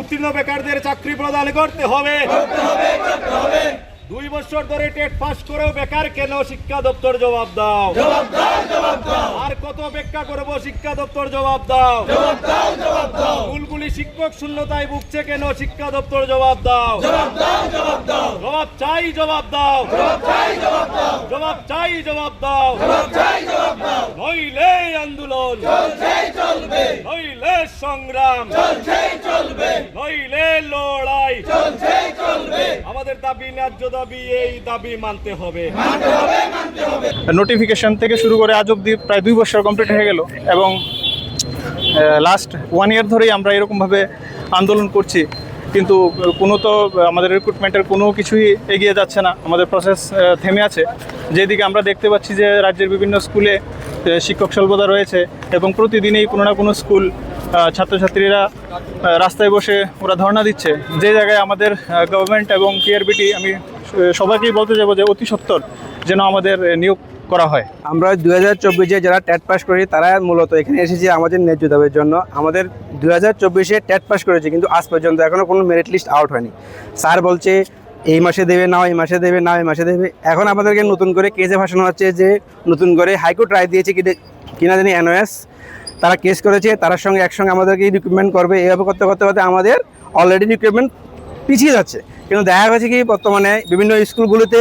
উত্তীর্ণ বেকারদের চাকরি প্রদান করতে হবে। 2 বছর ধরে টেট পাস করেও বেকার কেন? শিক্ষা দপ্তর জবাব দাও। আর কত অপেক্ষা করব? শিক্ষা দপ্তর জবাব দাও। স্কুলগুলি শিক্ষক শূন্যতায় ভুগছে কেন? শিক্ষা দপ্তর জবাব দাও। জবাব চাই, জবাব দাও। জবাব চাই, জবাব দাও। নইলে আন্দোলন, নইলে সংগ্রাম, নইলে লড়াই। আমাদের দাবি, ন্যায্য দাবি, এই দাবি মানতে হবে। নোটিফিকেশন থেকে শুরু করে আজ অবধি প্রায় 2 বছর কমপ্লিট হয়ে গেল এবং লাস্ট 1 ইয়ার ধরেই আমরা এরকমভাবে আন্দোলন করছি, কিন্তু কোনো তো আমাদের রিক্রুটমেন্টের কোনো কিছুই এগিয়ে যাচ্ছে না। আমাদের প্রসেস থেমে আছে। যেদিকে আমরা দেখতে পাচ্ছি যে রাজ্যের বিভিন্ন স্কুলে শিক্ষক স্বল্পতা রয়েছে এবং প্রতিদিনই কোনো না কোনো স্কুল ছাত্রছাত্রীরা রাস্তায় বসে ওরা ধর্ণা দিচ্ছে। যে জায়গায় আমাদের গভর্নমেন্ট এবং পিআরবিটি, আমি সবাইকেই বলতে যাবো যে অতি সত্বর যেন আমাদের নিয়োগ করা হয়। আমরা 2024-এ যারা টেট পাস করি তারা মূলত এখানে এসেছি আমাদের ন্যায্য দাবির জন্য। আমাদের 2024-এ টেট পাস করেছে, কিন্তু আজ পর্যন্ত এখনও কোনো মেরিট লিস্ট আউট হয়নি। স্যার বলছে এই মাসে দেবে না, এই মাসে দেবে না, এই মাসে দেবে। এখন আমাদেরকে নতুন করে কেসে ভাসানো হচ্ছে যে নতুন করে হাইকোর্ট রায় দিয়েছে কিনা জানি এনওএস, তারা কেস করেছে, তার সঙ্গে একসঙ্গে আমাদেরকে রিক্রুটমেন্ট করবে। এভাবে করতে করতে করতে আমাদের অলরেডি রিক্রুটমেন্ট পিছিয়ে যাচ্ছে। কিন্তু দেখা গেছে কি বর্তমানে বিভিন্ন স্কুলগুলোতে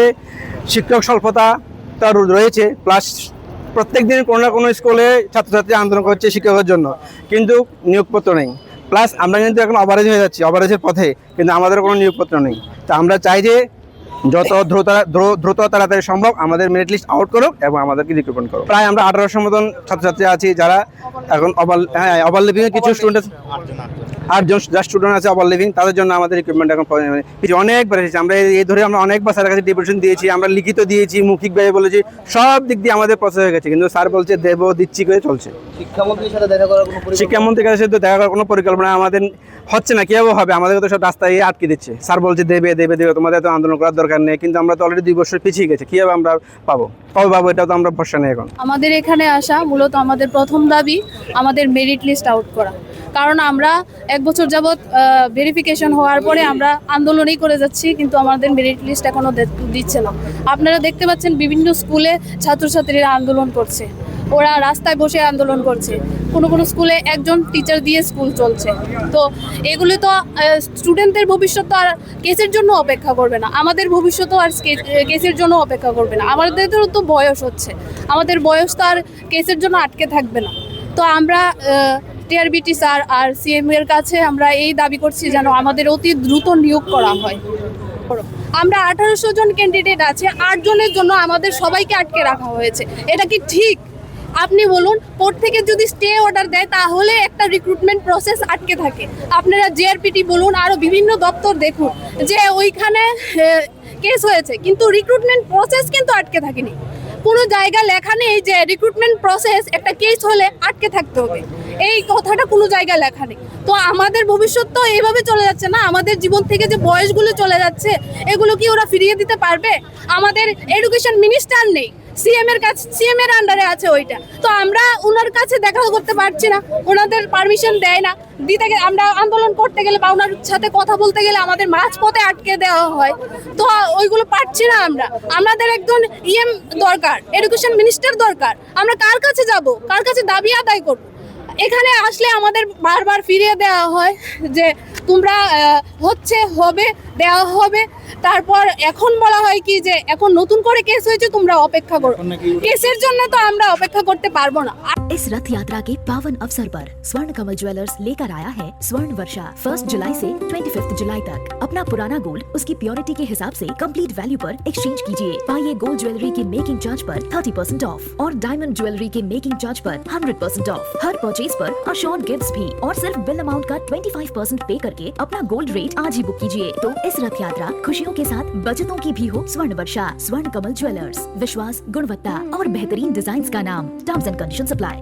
শিক্ষক স্বল্পতা তার রয়েছে, প্লাস প্রত্যেক দিন কোনো না কোনো স্কুলে ছাত্রছাত্রী আন্দোলন করছে শিক্ষকের জন্য, কিন্তু নিয়োগপত্র নেই। প্লাস আমরা কিন্তু এখন অভারেজ হয়ে যাচ্ছি, অভারেজের পথে, কিন্তু আমাদের কোনো নিয়োগপত্র নেই। তো আমরা চাই যে যত দ্রুত তাড়াতাড়ি সম্ভব আমাদের মেরিট লিস্ট আউট করুক এবং আমাদেরকে রিক্রুটমেন্ট করুক। প্রায় আমরা 1800 মতন ছাত্রছাত্রী আছি যারা এখন ওভারলিভিংয়ে কিছু স্টুডেন্ট, 8জন যা স্টুডেন্ট আছে ওভারলিভিং, তাদের জন্য আমাদের রিক্রুটমেন্ট এখন কিছু অনেকবার এসেছে। আমরা এই ধরে আমরা অনেকবার স্যারের কাছে ডেপুটেশন দিয়েছি, আমরা লিখিত দিয়েছি, মৌখিকভাবে বলেছি, সব দিক দিয়ে আমাদের প্রসেস হয়ে গেছে, কিন্তু স্যার বলছে দেবো দিচ্ছি করে চলছে। শিক্ষামন্ত্রীর সাথে দেখা করার কোনো পরিকল্পনা আমাদের হচ্ছে না। কীভাবে হবে? আমাদেরকে তো সব রাস্তায় আটকে দিচ্ছে। স্যার বলছে দেবে দেবে দেবে, তোমাদের তো আন্দোলন করার দরকার নেই, কিন্তু আমরা তো অলরেডি 2 বছর পিছিয়ে গেছি। কীভাবে আমরা পাবো? এটা তো আমরা ভরসা নেই এখন। আমাদের এখানে আসা মূলত আমাদের প্রথম দাবি আমাদের মেরিট লিস্ট আউট করা, কারণ আমরা 1 বছর যাবৎ ভেরিফিকেশন হওয়ার পরে আমরা আন্দোলনই করে যাচ্ছি, কিন্তু আমাদের মেরিট লিস্ট এখনও দিচ্ছে না। আপনারা দেখতে পাচ্ছেন বিভিন্ন স্কুলে ছাত্রছাত্রীরা আন্দোলন করছে, ওরা রাস্তায় বসে আন্দোলন করছে, কোনো কোনো স্কুলে একজন টিচার দিয়ে স্কুল চলছে। তো এগুলো তো স্টুডেন্টদের ভবিষ্যৎ তো আর কেসের জন্য অপেক্ষা করবে না, আমাদের ভবিষ্যৎও আর কেসের জন্য অপেক্ষা করবে না। আমাদেরও তো বয়স হচ্ছে, আমাদের বয়স তো আর কেসের জন্য আটকে থাকবে না। তো আমরা টিআরবিটি স্যার আর সিএম এর কাছে আমরা এই দাবি করছি যেন আমাদের অতি দ্রুত নিয়োগ করা হয়। আমরা 1800 জন ক্যান্ডিডেট আছে, 8 জনের জন্য আমাদের সবাইকে আটকে রাখা হয়েছে। এটা কি ঠিক? আপনি বলুন, কোর্ট থেকে যদি স্টে অর্ডার দেয় তাহলে একটা রিক্রুটমেন্ট প্রসেস আটকে থাকে। আপনারা জিআরপিটি বলুন, আরও বিভিন্ন দপ্তর দেখুন যে ওইখানে কেস হয়েছে, কিন্তু রিক্রুটমেন্ট প্রসেস কিন্তু আটকে থাকেনি। কোনো জায়গা লেখা নেই যে রিক্রুটমেন্ট প্রসেস একটা কেস হলে আটকে থাকতে হবে, এই কথাটা কোনো জায়গায় লেখা নেই। তো আমাদের ভবিষ্যৎ তো এইভাবে চলে যাচ্ছে না, আমাদের জীবন থেকে যে বয়সগুলো চলে যাচ্ছে এগুলো কি ওরা ফিরিয়ে দিতে পারবে? আমাদের এডুকেশন মিনিস্টার নেই, সিএম এর আন্ডারে আছে ওইটা। তো আমরা ওনার কাছে দেখা করতে পারছি না, ওনাদের পারমিশন দেয় না দিতে গেলে, আমরা আন্দোলন করতে গেলে বা ওনার সাথে কথা বলতে গেলে আমাদের মাঝপথে আটকে দেওয়া হয়। তো ওইগুলো পারছি না আমরা। আমাদের একজন ইএম দরকার, এডুকেশন মিনিস্টার দরকার। আমরা কার কাছে যাব, কার কাছে দাবি আদায় করব? এখানে আসলে আমাদের বারবার ফিরিয়ে দেওয়া হয় যে তোমরা হচ্ছে হবে দেওয়া হবে, তারপর এখন বলা হয় কি যে এখন নতুন করে কেস হয়েছে তোমরা অপেক্ষা করো। কেসের জন্য তো আমরা অপেক্ষা করতে পারবো না। इस रथ यात्रा के पावन अवसर पर स्वर्ण कमल ज्वेलर्स लेकर आया है स्वर्ण वर्षा। 1 जुलाई से 25 जुलाई तक अपना पुराना गोल्ड उसकी प्योरिटी के हिसाब से कंप्लीट वैल्यू पर एक्सचेंज कीजिए। पाइए गोल्ड ज्वेलरी के मेकिंग चार्ज पर 30% ऑफ और डायमंड ज्वेलरी के मेकिंग चार्ज पर 100% ऑफ। हर परचेज पर अश्योर्ड गिफ्ट्स भी, और सिर्फ बिल अमाउंट का 25% पे करके अपना गोल्ड रेट आज ही बुक कीजिए। तो इस रथ यात्रा खुशियों के साथ बचतों की भी हो। स्वर्ण वर्षा, स्वर्ण कमल ज्वेलर्स, विश्वास, गुणवत्ता और बेहतरीन डिजाइन का नाम। Terms and conditions apply.